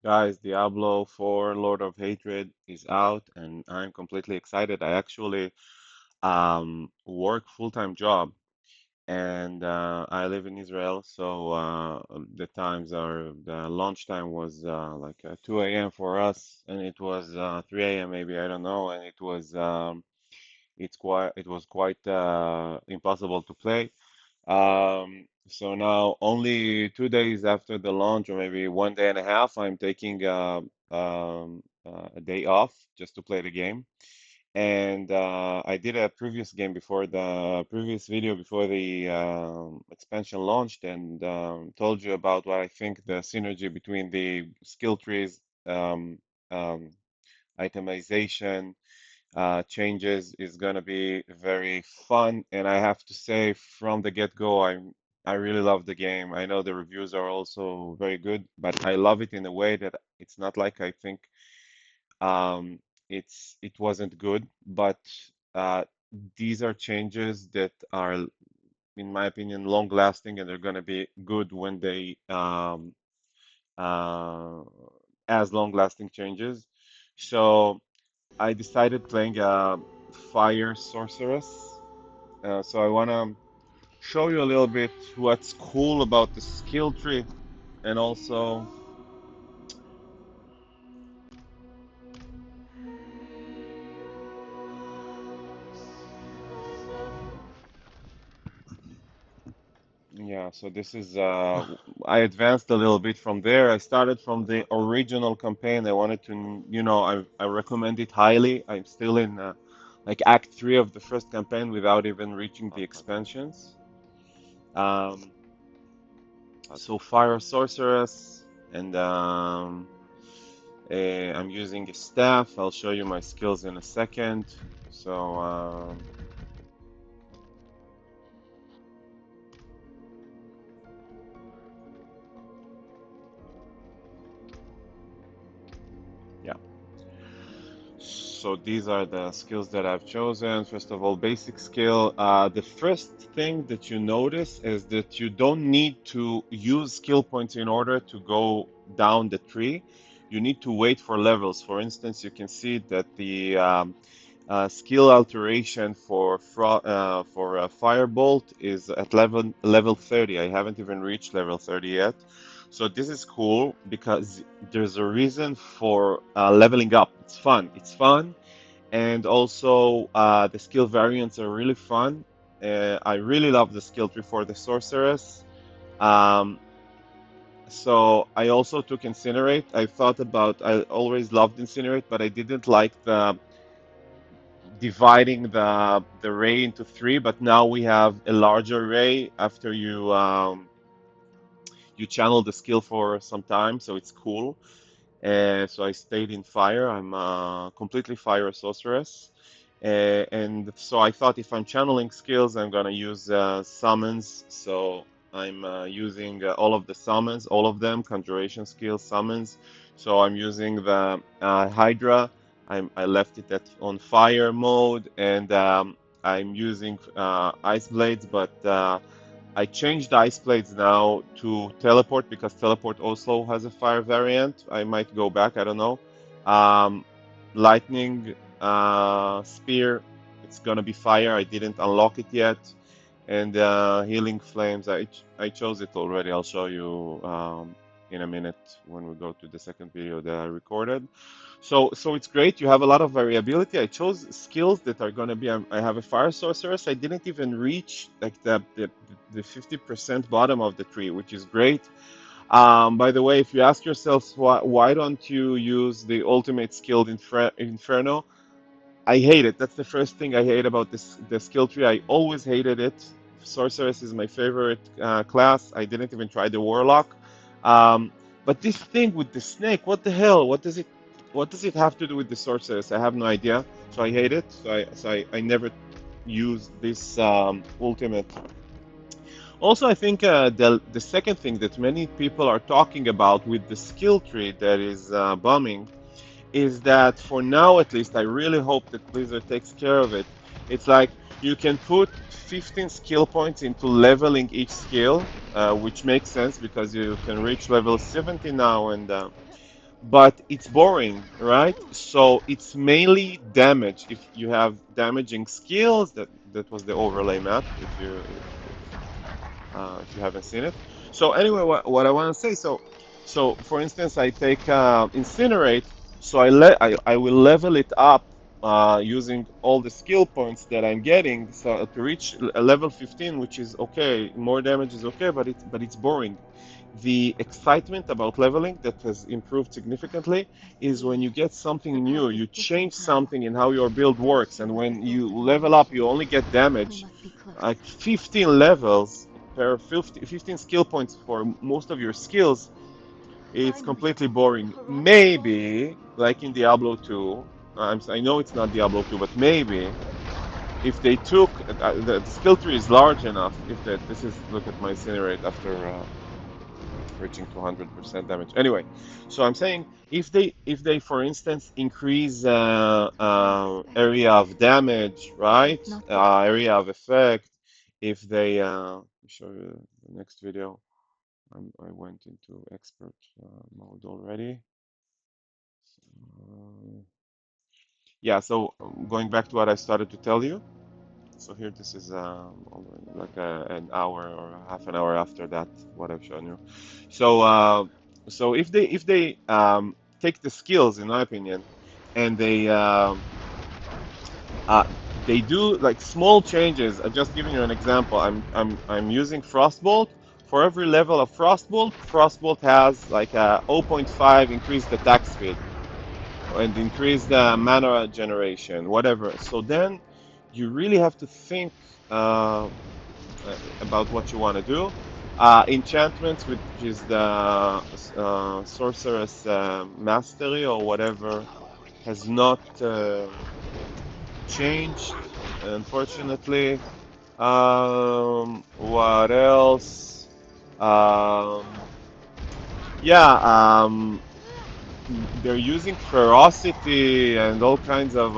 Guys, Diablo 4 Lord of Hatred is out and I'm completely excited. I actually work full-time job and I live in Israel, so the times are the lunch time was like 2 a.m. for us and it was 3 a.m. maybe, I don't know, and it was quite impossible to play. So now, only 2 days after the launch, or maybe one day and a half, I'm taking a day off just to play the game. And I did a previous game before the previous video before the expansion launched, and told you about what I think the synergy between the skill trees, um, itemization changes is gonna be very fun. And I have to say, from the get-go, I really love the game. I know the reviews are also very good, but I love it in a way that it's not like I think um, it wasn't good, but uh, these are changes that are, in my opinion, long-lasting, and they're gonna be good when they uh, as long-lasting changes. So. I decided playing a fire sorceress. So I want to show you a little bit what's cool about the skill tree and also, yeah, so this is, I advanced a little bit from there. I started from the original campaign. I wanted to, I recommend it highly. I'm still in like Act 3 of the first campaign without even reaching the Okay, expansions. Um, so okay. Fire Sorceress and I'm using a staff. I'll show you my skills in a second. So, yeah. So these are the skills that I've chosen. First of all, basic skill. The first thing that you notice is that you don't need to use skill points in order to go down the tree. You need to wait for levels. For instance, you can see that the skill alteration for Firebolt is at level 30. I haven't even reached level 30 yet. So this is cool because there's a reason for leveling up. It's fun. It's fun, and also the skill variants are really fun. I really love the skill tree for the sorceress. Um, so I also took Incinerate. I always loved Incinerate, but I didn't like the dividing the ray into three. But now we have a larger ray after you channel the skill for some time, so it's cool. So I stayed in fire. I'm completely fire sorceress. And so I thought if I'm channeling skills, I'm gonna use summons. So I'm using all of the summons, all of them, conjuration skills, summons. So I'm using the Hydra. I left it on fire mode, and I'm using ice blades, but I changed the ice blades now to teleport because teleport also has a fire variant. I might go back, I don't know. Um, lightning spear, it's gonna be fire. I didn't unlock it yet. And healing flames, I chose it already. I'll show you in a minute when we go to the second video that I recorded. So it's great. You have a lot of variability. I chose skills that are going to be. I have a fire sorceress. I didn't even reach like the 50% bottom of the tree, which is great. By the way, if you ask yourselves why don't you use the ultimate skill Inferno, I hate it. That's the first thing I hate about the skill tree. I always hated it. Sorceress is my favorite class. I didn't even try the Warlock. Um, but this thing with the snake, what the hell? What does it have to do with the sorceress? I have no idea. So I hate it. So I never use this ultimate. Also, I think the second thing that many people are talking about with the skill tree that is bombing is that for now at least, I really hope that Blizzard takes care of it. It's like you can put 15 skill points into leveling each skill, which makes sense because you can reach level 70 now. but it's boring, right? So it's mainly damage. If you have damaging skills, that was the overlay map. If you haven't seen it. So anyway, what I want to say, so for instance, I take incinerate, so I will level it up using all the skill points that I'm getting, so to reach a level 15, which is okay, more damage is okay, but it's boring. The excitement about leveling that has improved significantly I is when see. you get The something path new, is you change different now. something in how your build Perhaps works, you and must when have built you level up, you Conjuration. only get We damage. must be close. Like 15 levels per 15 skill points for most of your skills, it's Finally, completely the boring. horizon is open. Maybe, like in Diablo 2, I know it's not Diablo 2, but maybe if they took the skill tree is large enough, if that this is look at my incinerate after reaching 200% damage. Anyway, so I'm saying if they for instance increase area of Unexpected, damage, but right? not yet. Area of effect. If they show you the next video. I went into expert mode already. Uh, yeah, so going back to what I started to tell you. So here, this is like an hour or a half an hour after that, what I've shown you. So, if they take the skills, in my opinion, and uh, they do like small changes. I'm just giving you an example. I'm using Frostbolt. For every level of Frostbolt, Frostbolt has like a zero point 0.5 increased attack speed and increase the mana generation, whatever. So then you really have to think about what you want to do. Enchantments, which is the sorceress mastery or whatever, has not changed, unfortunately. What else? Um, yeah, they're using ferocity and all kinds of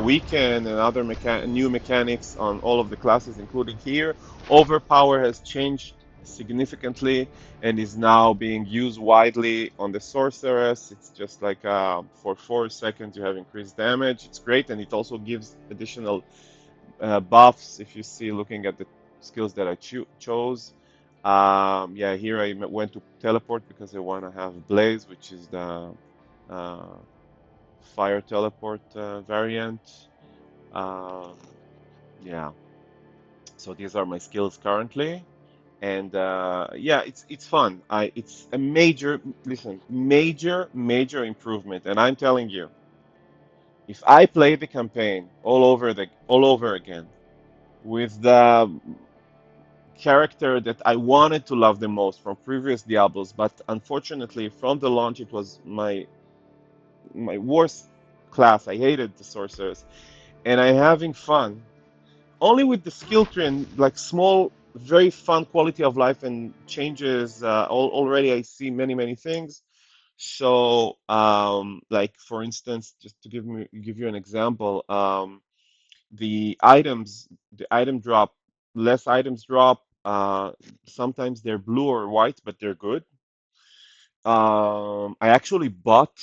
weaken and other new mechanics on all of the classes, including here. Overpower has changed significantly and is now being used widely on the sorceress. It's just like for 4 seconds you have increased damage. It's great, and it also gives additional buffs. If you see, looking at the skills that I chose. Yeah, here I went to teleport because I want to have Blaze, which is the uh, fire teleport variant. Um, yeah, so these are my skills currently, and yeah, it's fun. It's a major listen, major improvement, and I'm telling you, if I play the campaign all over again with the character that I wanted to love the most from previous Diablos, but unfortunately from the launch it was my worst class. I hated the sorcerers, and I'm having fun only with the skill tree and like small, very fun quality of life and changes. Already I see many things. So, like for instance, just to give you an example, the item drop, less items drop. Sometimes they're blue or white, but they're good. I actually bought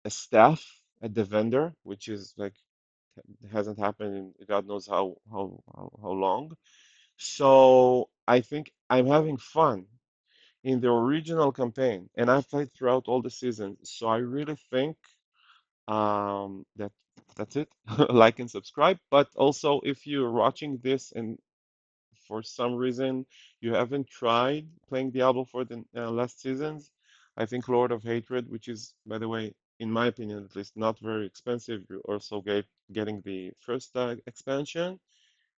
a staff at the vendor, which is like hasn't happened in God knows how long. So I think I'm having fun in the original campaign, and I've played throughout all the seasons. So I really think that's it. Like and subscribe. But also, if you're watching this and for some reason you haven't tried playing Diablo for the last seasons, I think Lord of Hatred, which is, by the way, in my opinion at least, not very expensive, you also getting the first expansion.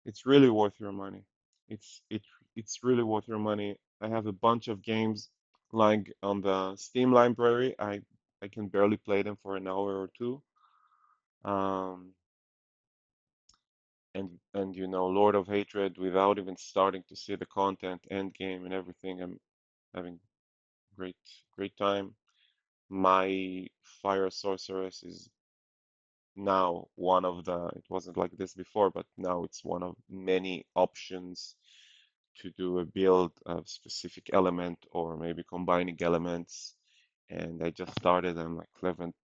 It's really worth your money. It's it it's really worth your money. I have a bunch of games lying on the Steam library. I can barely play them for an hour or two. Um, and Lord of Hatred, without even starting to see the content, end game, and everything, I'm having great great time. My Fire Sorceress is now one of the. It wasn't like this before, but now it's one of many options to do a build of specific element or maybe combining elements. and I just started. I'm like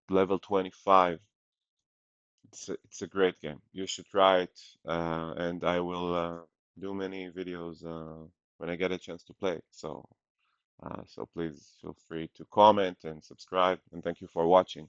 level 25. It's a great game. You should try it, and I will do many videos when I get a chance to play. So please feel free to comment and subscribe, and thank you for watching.